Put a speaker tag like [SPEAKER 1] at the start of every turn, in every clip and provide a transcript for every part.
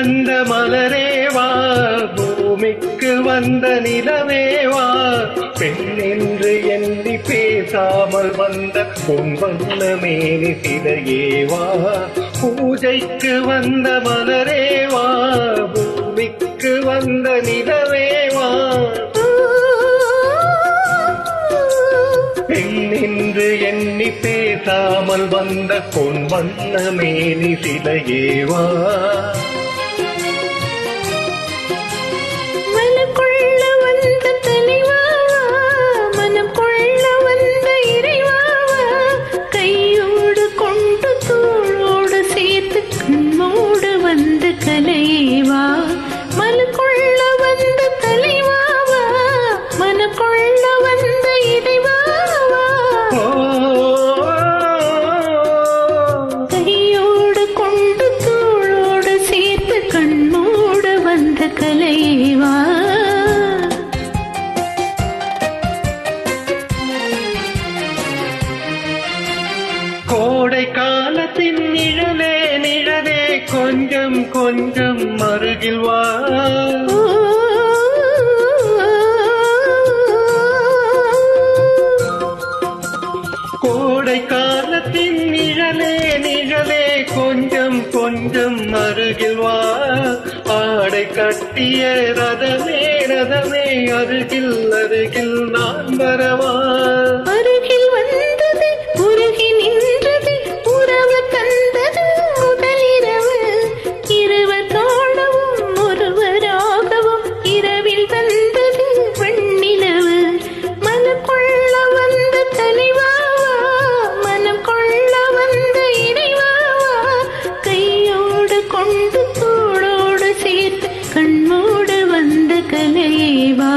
[SPEAKER 1] வந்த மலரேவா, பூமிக்கு வந்த நிலவேவா, பெண் என்று எண்ணி பேசாமல் வந்த பொன்வண்ண மேனி சிலையேவா, பூஜைக்கு வந்த மலரேவா, பூமிக்கு வந்த நிலவேவா, பெண் என்று எண்ணி பேசாமல் வந்த பொன்வண்ண மேனி சிலையேவா.
[SPEAKER 2] கலைவா மலக்குள்ள வந்த தலைவாவா, மனக்குள்ள வந்த இறைவாவா, கையோடு கொண்டு தோளோடு சேர்த்து கண்ணோடு வந்த கலைவா.
[SPEAKER 1] கோடை காலத்தின் நிழலே நிழலே கொஞ்சம் கொஞ்சம் அருகில் வா, கோடை காலத்தின் நிழலே நிழலே கொஞ்சம் கொஞ்சம் அருகில் வா, ஆடை கட்டிய ரதமே ரதமே அருகில் அருகில் நான் வரவா,
[SPEAKER 2] அருகில் வந்தது உருகி நின்றது உறவு தந்தது முதலிரவு, இருவர் தோழவும் ஒருவராகவும் இரவில் வந்தது வெண்ணிலவு, மனக்குள்ள வந்த தலைவாவா, மனம் கொள்ள வந்த இறைவாவா, கையோடு கொண்டு தோளோடு சேர்த்து கண்ணோடு வந்த கலைவா.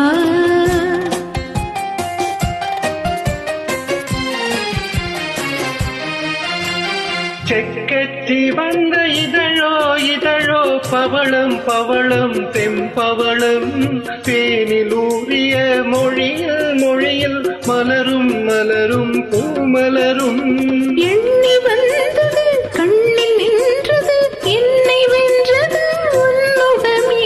[SPEAKER 1] செக்கச்சி வந்த இதழோ இதழோ பவளம் பவளம் தெம்பவளம், தேனில் ஊறிய மொழியில் மொழியில் மலரும் மலரும் பூமலரும்,
[SPEAKER 2] எண்ணி வந்தது கண்ணில் நின்றது என்னை வென்றது உன்னுடமே,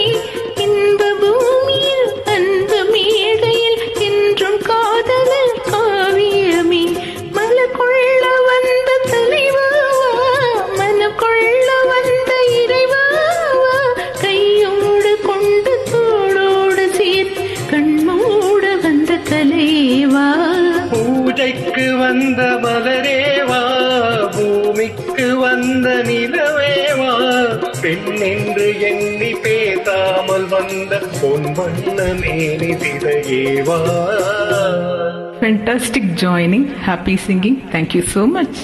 [SPEAKER 2] இன்ப பூமியில் அன்பு மேடையில் என்றும் காதலர் காவியமே, மலக்குள்ள வந்த தலைவாவா, மனக்குள்ள வந்த இறைவாவா, கையோடு கொண்டு தோளோடு சேர்த்து கண்ணோடு வந்த கலைவா.
[SPEAKER 1] பூஜைக்கு வந்த மலரேவா, பூமிக்கு வந்த நிலவேவா, பெண் என்று எண்ணி பேசாமல் வந்த பொன்வண்ண மேனி சிலையேவா.
[SPEAKER 3] Fantastic joining, happy singing. Thank you so much.